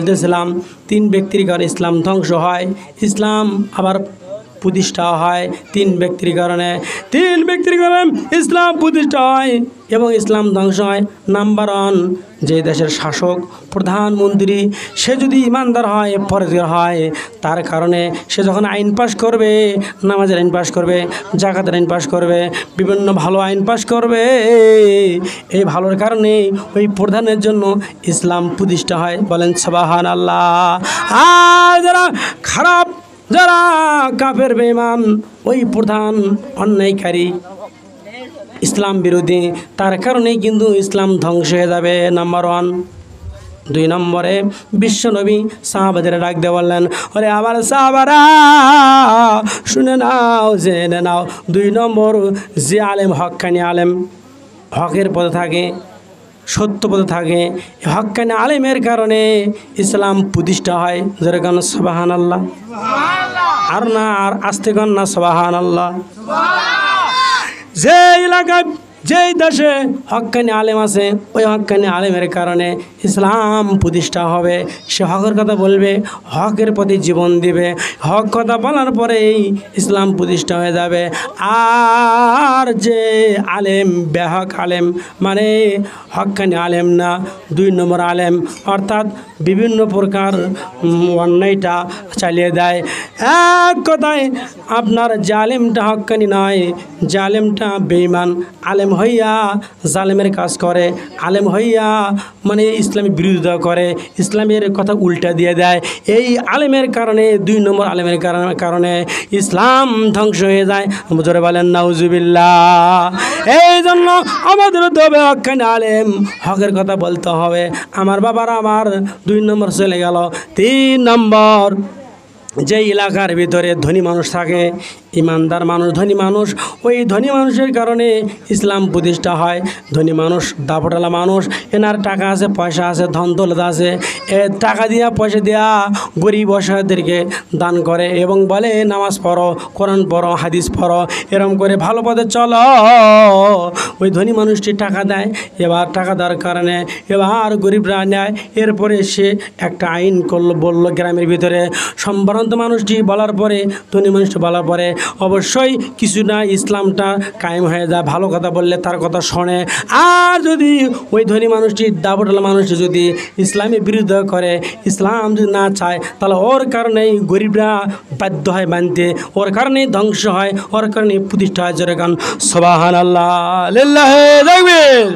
বলতেছিলাম 3 ব্যক্তির কারণে ইসলাম ধ্বংস হয়, ইসলাম আবার প্রতিষ্ঠা হয়। 3 ব্যক্তির কারণে ইসলাম প্রতিষ্ঠা হয় এবং ইসলাম ধ্বংস হয়। নাম্বার 1, যে দেশের শাসক প্রধানমন্ত্রী সে যদি ইমানদার হয়, পরেজগার হয়, তার কারণে সে যখন আইন পাশ করবে, নামাজের আইন পাশ করবে, জাকাতের আইন পাশ করবে, বিভিন্ন ভালো আইন পাশ করবে, এই ভালোর কারণে ওই প্রধানের জন্য ইসলাম প্রতিষ্ঠা হয়। বলেন সুবহানাল্লাহ। আর যারা খারাপ, যারা কাফের বেঈমান, ওই প্রধান অন্যায়কারী, ইসলাম বিরোধী, তার কারণেই কিন্তু ইসলাম ধ্বংস হয়ে যাবে। নাম্বার 1। 2 নম্বরে বিশ্বনবী সাহাবাদের ডাক দিয়ে বললেন, ওরে আমার সাহাবারা শুনে নাও, জেনে নাও, 2 নম্বর যে আলেম, হক্কানি আলেম, হকের পথে থাকে, সত্য পথে থাকে, হক্কানি আলেমের কারণে ইসলাম প্রতিষ্ঠা হয়। যেরকম সুবহানাল্লাহ। আর না, আর আস্তে কর না, সুবহানাল্লাহ। যে এলাকায়, যেই দেশে হক্কানি আলেম আছে, ওই হক্কানি আলেমের কারণে ইসলাম প্রতিষ্ঠা হবে। সে হকের কথা বলবে, হকের প্রতি জীবন দিবে, হক কথা বলার পরেই ইসলাম প্রতিষ্ঠা হয়ে যাবে। আর যে আলেম, বেহক আলেম, মানে হক্কানি আলেম না, 2 নম্বর আলেম, অর্থাৎ বিভিন্ন প্রকার অন্যায়টা চালিয়ে দেয়। এক কথায় আপনার জালেমটা হক্কানি নয়, জালেমটা বেঈমান, আলেম হইয়া জালেমের কাজ করে, আলেম হইয়া মানে ইসলামের বিরোধিতা করে, ইসলামের কথা উল্টা দিয়ে দেয়। এই আলেমের কারণে, 2 নম্বর আলেমের কারণে ইসলাম ধ্বংস হয়ে যায়। জোরে বলেন নাউজুবিল্লাহ। এই জন্য আমাদের তবে হক্কানি আলেম, হকের কথা বলতে হবে। আমার বাবারা আমার 2 নম্বর চলে গেল। 3 নম্বর, যে এলাকার ভিতরে ধনী মানুষ থাকে, ইমানদার মানুষ, ধনী মানুষ, ওই ধনী মানুষের কারণে ইসলাম প্রতিষ্ঠা হয়। ধনী মানুষ, দাপটালা মানুষ, এনার টাকা আছে, পয়সা আছে, ধন দৌলত আছে, এ টাকা দিয়া, পয়সা দিয়া গরিব অসহায়দেরকে দান করে এবং বলে নামাজ পড়ো, কোরআন পড়ো, হাদিস পড়ো, এরকম করে ভালো পথে চলো। ওই ধনী মানুষটি টাকা দেয়, এবার টাকা দেওয়ার কারণে এবার গরিবরা নেয়। এরপরে সে একটা আইন করলো, বললো গ্রামের ভিতরে, সম্ভ্রান্ত মানুষটি বলার পরে, ধনী মানুষটি বলার পরে অবশ্যই কিছু না ইসলামটা কায়েম হয়ে যায়। ভালো কথা বললে তার কথা শোনে। আর যদি ওই ধনী মানুষটি, দাবটালা মানুষটি যদি ইসলামের বিরোধিতা করে, ইসলাম যদি না চায়, তাহলে ওর কারণেই গরিবরা বাধ্য হয় মানতে, ওর কারণেই ধ্বংস হয়, ওর কারণেই প্রতিষ্ঠা হয়। যেরকম সুবহানাল্লাহ, লিল্লাহি তাকবীর।